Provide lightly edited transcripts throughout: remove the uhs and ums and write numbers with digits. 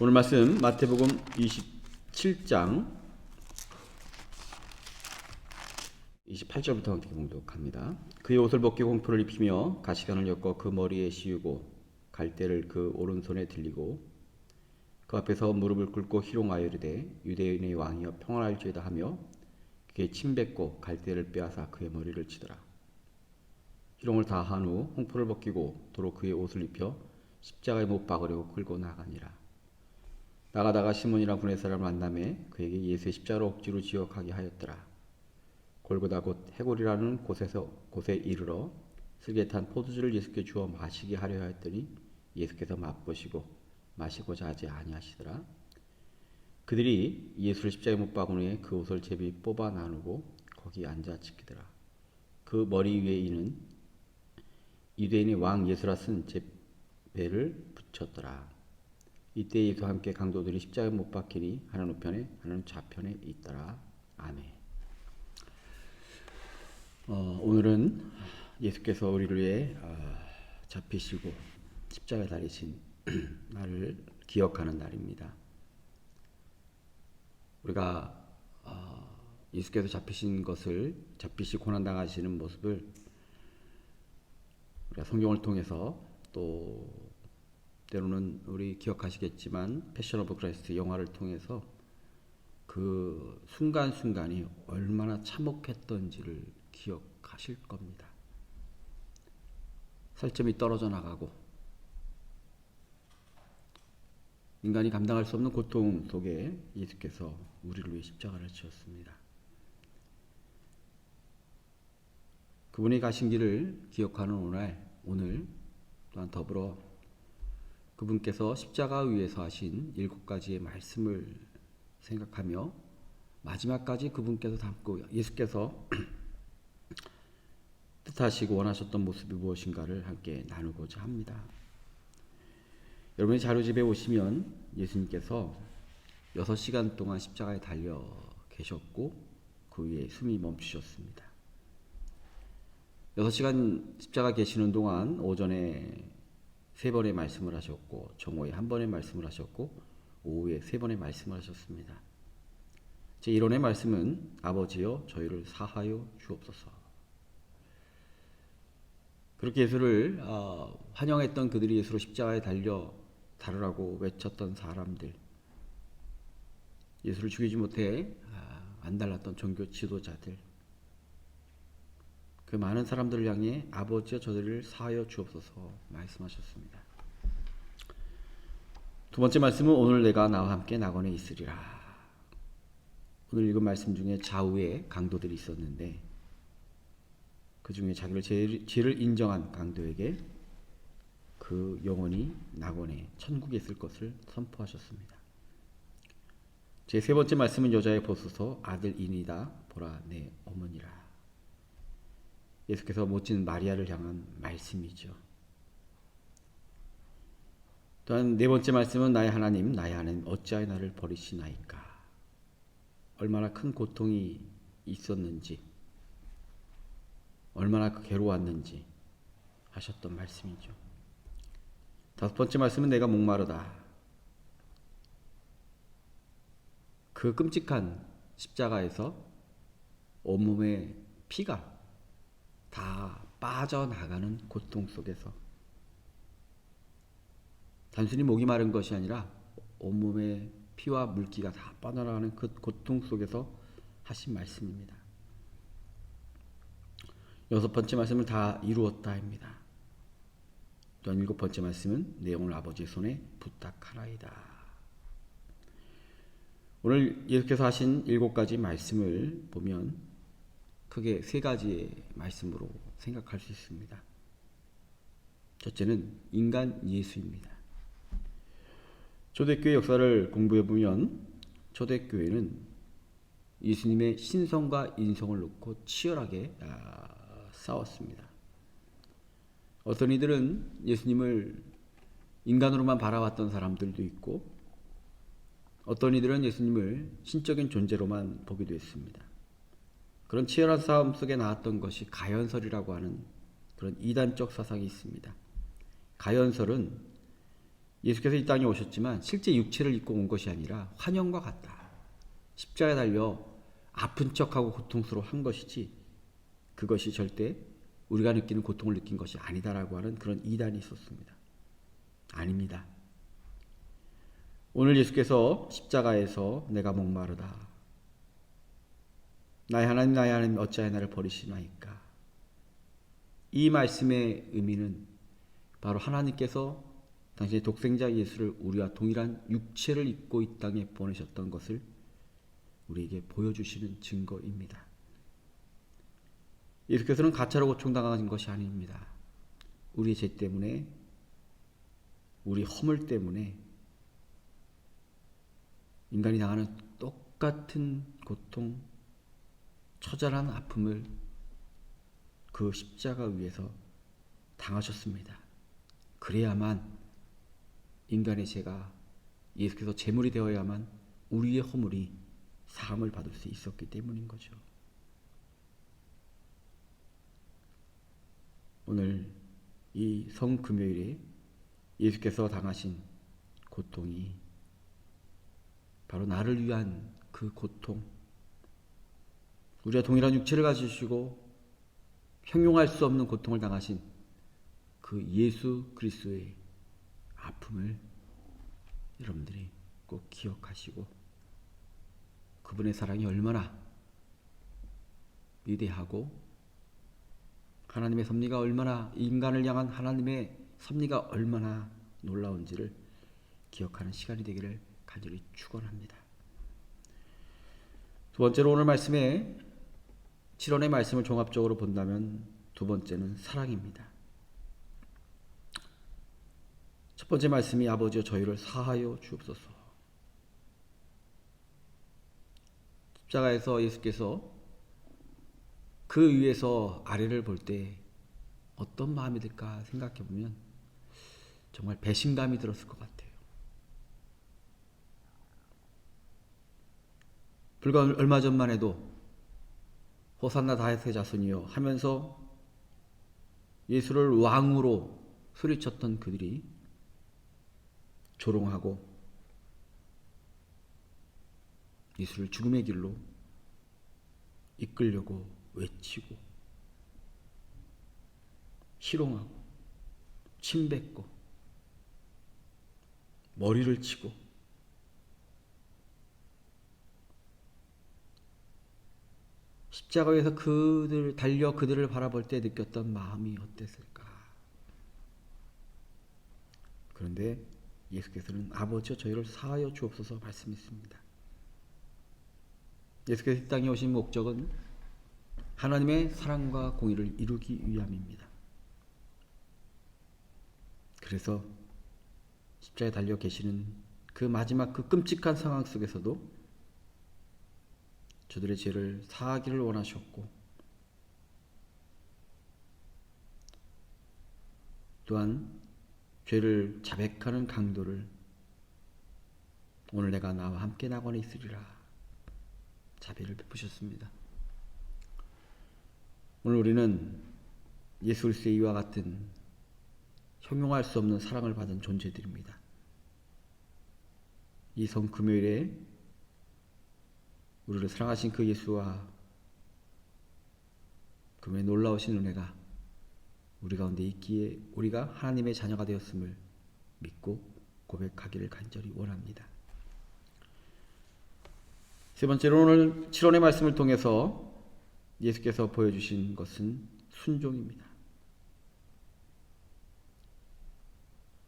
오늘 말씀 마태복음 27장 28절부터 함께 봉독합니다. 그의 옷을 벗기고 홍포를 입히며 가시관을 엮어 그 머리에 씌우고 갈대를 그 오른손에 들리고 그 앞에서 무릎을 꿇고 희롱하여 이르되 유대인의 왕이여 평안할지어다 하며 그의 침 뱉고 갈대를 빼앗아 그의 머리를 치더라. 희롱을 다 한 후 홍포를 벗기고 도로 그의 옷을 입혀 십자가에 못 박으려고 끌고 나가니라. 나가다가 시몬이라 분의 사람을 만나매 그에게 예수의 십자가를 억지로 지어 가게 하였더라. 골고다 곧 해골이라는 곳에 이르러 슬게 탄 포도주를 예수께 주어 마시게 하려 하였더니 예수께서 맛보시고 마시고자 하지 아니하시더라. 그들이 예수를 십자가에 못 박은 후에 그 옷을 제비 뽑아 나누고 거기 앉아 지키더라. 그 머리 위에 이는 유대인의 왕 예수라 쓴 제배를 붙였더라. 이때 예수와 함께 강도들이 십자가에 못 박히니 하나는 우편에 하나는 좌편에 있더라. 아멘. 오늘은 예수께서 우리를 위해 잡히시고 십자가에 달리신 날을 기억하는 날입니다. 우리가 예수께서 잡히시고 고난당하시는 모습을 우리가 성경을 통해서 또 때로는 우리 기억하시겠지만 패션 오브 크라이스트 영화를 통해서 그 순간순간이 얼마나 참혹했던지를 기억하실 겁니다. 살점이 떨어져 나가고 인간이 감당할 수 없는 고통 속에 예수께서 우리를 위해 십자가를 지었습니다. 그분이 가신 길을 기억하는 오늘 또한 더불어 그분께서 십자가 위에서 하신 7가지의 말씀을 생각하며 마지막까지 그분께서 담고 예수께서 뜻하시고 원하셨던 모습이 무엇인가를 함께 나누고자 합니다. 여러분이 자료집에 오시면 예수님께서 6시간 동안 십자가에 달려 계셨고 그 위에 숨이 멈추셨습니다. 6시간 십자가 계시는 동안 오전에 3번의 말씀을 하셨고 정오에 1번의 말씀을 하셨고 오후에 3번의 말씀을 하셨습니다. 제1번의 말씀은 아버지여 저희를 사하여 주옵소서. 그렇게 예수를 환영했던 그들이 예수로 십자가에 달려 다루라고 외쳤던 사람들, 예수를 죽이지 못해 안달났던 종교 지도자들, 그 많은 사람들을 향해 아버지여 저들을 사하여 주옵소서 말씀하셨습니다. 두 번째 말씀은 오늘 내가 나와 함께 낙원에 있으리라. 오늘 읽은 말씀 중에 좌우에 강도들이 있었는데 그 중에 자기를 죄를 인정한 강도에게 그 영혼이 낙원에 천국에 있을 것을 선포하셨습니다. 제 세 번째 말씀은 여자의 보소서 아들이니다 보라 내 어머니라. 예수께서 모친 마리아를 향한 말씀이죠. 또한 네 번째 말씀은 나의 하나님 어찌하여 나를 버리시나이까. 얼마나 큰 고통이 있었는지 얼마나 괴로웠는지 하셨던 말씀이죠. 다섯 번째 말씀은 내가 목마르다. 그 끔찍한 십자가에서 온몸의 피가 다 빠져나가는 고통 속에서 단순히 목이 마른 것이 아니라 온몸의 피와 물기가 다 빠져나가는 그 고통 속에서 하신 말씀입니다. 여섯 번째 말씀은 다 이루었다입니다. 또한 일곱 번째 말씀은 내 영혼을 아버지의 손에 부탁하나이다. 오늘 예수께서 하신 7가지 말씀을 보면 크게 3가지의 말씀으로 생각할 수 있습니다. 첫째는 인간 예수입니다. 초대교회 역사를 공부해보면 초대교회는 예수님의 신성과 인성을 놓고 치열하게 싸웠습니다. 어떤 이들은 예수님을 인간으로만 바라봤던 사람들도 있고 어떤 이들은 예수님을 신적인 존재로만 보기도 했습니다. 그런 치열한 싸움 속에 나왔던 것이 가연설이라고 하는 그런 이단적 사상이 있습니다. 가연설은 예수께서 이 땅에 오셨지만 실제 육체를 입고 온 것이 아니라 환영과 같다. 십자가에 달려 아픈 척하고 고통스러워한 것이지 그것이 절대 우리가 느끼는 고통을 느낀 것이 아니다라고 하는 그런 이단이 있었습니다. 아닙니다. 오늘 예수께서 십자가에서 내가 목마르다. 나의 하나님 어찌하여 나를 버리시나이까. 이 말씀의 의미는 바로 하나님께서 당신의 독생자 예수를 우리와 동일한 육체를 입고 이 땅에 보내셨던 것을 우리에게 보여주시는 증거입니다. 예수께서는 가차로 고통당하신 것이 아닙니다. 우리의 죄 때문에, 우리 허물 때문에 인간이 당하는 똑같은 고통, 처절한 아픔을 그 십자가 위에서 당하셨습니다. 그래야만 인간의 죄가 예수께서 제물이 되어야만 우리의 허물이 사함을 받을 수 있었기 때문인 거죠. 오늘 이 성금요일에 예수께서 당하신 고통이 바로 나를 위한 그 고통, 우리와 동일한 육체를 가지시고 형용할 수 없는 고통을 당하신 그 예수 그리스도의 아픔을 여러분들이 꼭 기억하시고 그분의 사랑이 얼마나 위대하고 하나님의 섭리가 얼마나 인간을 향한 하나님의 섭리가 얼마나 놀라운지를 기억하는 시간이 되기를 간절히 축원합니다. 두 번째로 오늘 말씀에 7원의 말씀을 종합적으로 본다면 두 번째는 사랑입니다. 첫 번째 말씀이 아버지여 저희를 사하여 주옵소서. 십자가에서 예수께서 그 위에서 아래를 볼 때 어떤 마음이 들까 생각해 보면 정말 배신감이 들었을 것 같아요. 불과 얼마 전만 해도 호산나 다윗의 자손이여 하면서 예수를 왕으로 소리쳤던 그들이 조롱하고 예수를 죽음의 길로 이끌려고 외치고 희롱하고 침뱉고 머리를 치고 십자가 위에서 그들을 바라볼 때 느꼈던 마음이 어땠을까? 그런데 예수께서는 아버지여 저희를 사하여 주옵소서 말씀했습니다. 예수께서 이 땅에 오신 목적은 하나님의 사랑과 공의를 이루기 위함입니다. 그래서 십자가에 달려 계시는 그 마지막 그 끔찍한 상황 속에서도 저들의 죄를 사하기를 원하셨고 또한 죄를 자백하는 강도를 오늘 내가 나와 함께 낙원에 있으리라 자비를 베푸셨습니다. 오늘 우리는 예수 그리스도의 이와 같은 형용할 수 없는 사랑을 받은 존재들입니다. 이 성금요일에 우리를 사랑하신 그 예수와 그분의 놀라우신 은혜가 우리 가운데 있기에 우리가 하나님의 자녀가 되었음을 믿고 고백하기를 간절히 원합니다. 세 번째로 오늘 7원의 말씀을 통해서 예수께서 보여주신 것은 순종입니다.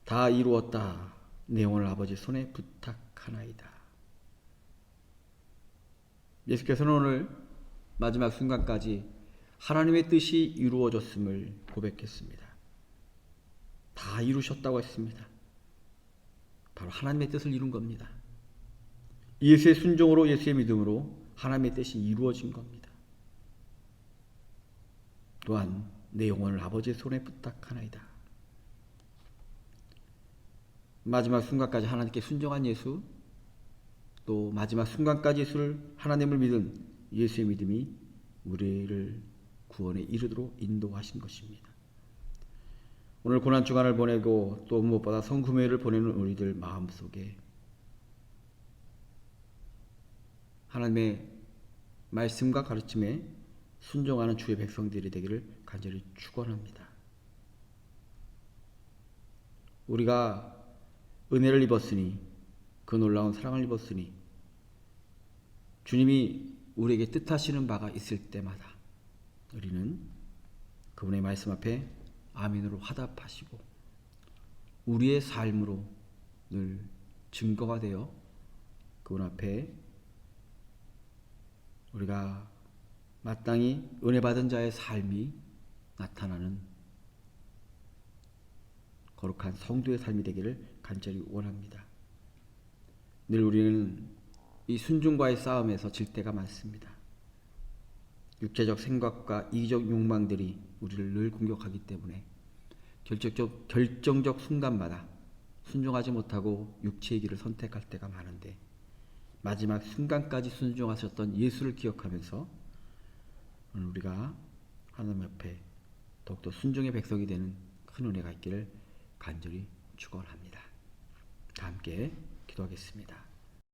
다 이루었다. 내 영혼을 아버지 손에 부탁하나이다. 예수께서는 오늘 마지막 순간까지 하나님의 뜻이 이루어졌음을 고백했습니다. 다 이루셨다고 했습니다. 바로 하나님의 뜻을 이룬 겁니다. 예수의 순종으로 예수의 믿음으로 하나님의 뜻이 이루어진 겁니다. 또한 내 영혼을 아버지의 손에 부탁하나이다. 마지막 순간까지 하나님께 순종한 예수, 또 마지막 순간까지 하나님을 믿은 예수의 믿음이 우리를 구원에 이르도록 인도하신 것입니다. 오늘 고난 주간을 보내고 또 무엇보다 성금요일을 보내는 우리들 마음속에 하나님의 말씀과 가르침에 순종하는 주의 백성들이 되기를 간절히 축원합니다. 우리가 은혜를 입었으니, 그 놀라운 사랑을 입었으니, 주님이 우리에게 뜻하시는 바가 있을 때마다 우리는 그분의 말씀 앞에 아멘으로 화답하시고 우리의 삶으로 늘 증거가 되어 그분 앞에 우리가 마땅히 은혜 받은 자의 삶이 나타나는 거룩한 성도의 삶이 되기를 간절히 원합니다. 늘 우리는 이 순종과의 싸움에서 질 때가 많습니다. 육체적 생각과 이기적 욕망들이 우리를 늘 공격하기 때문에 결정적 순간마다 순종하지 못하고 육체의 길을 선택할 때가 많은데, 마지막 순간까지 순종하셨던 예수를 기억하면서 오늘 우리가 하나님 앞에 더욱더 순종의 백성이 되는 큰 은혜가 있기를 간절히 축원합니다. 다 함께 기도하겠습니다.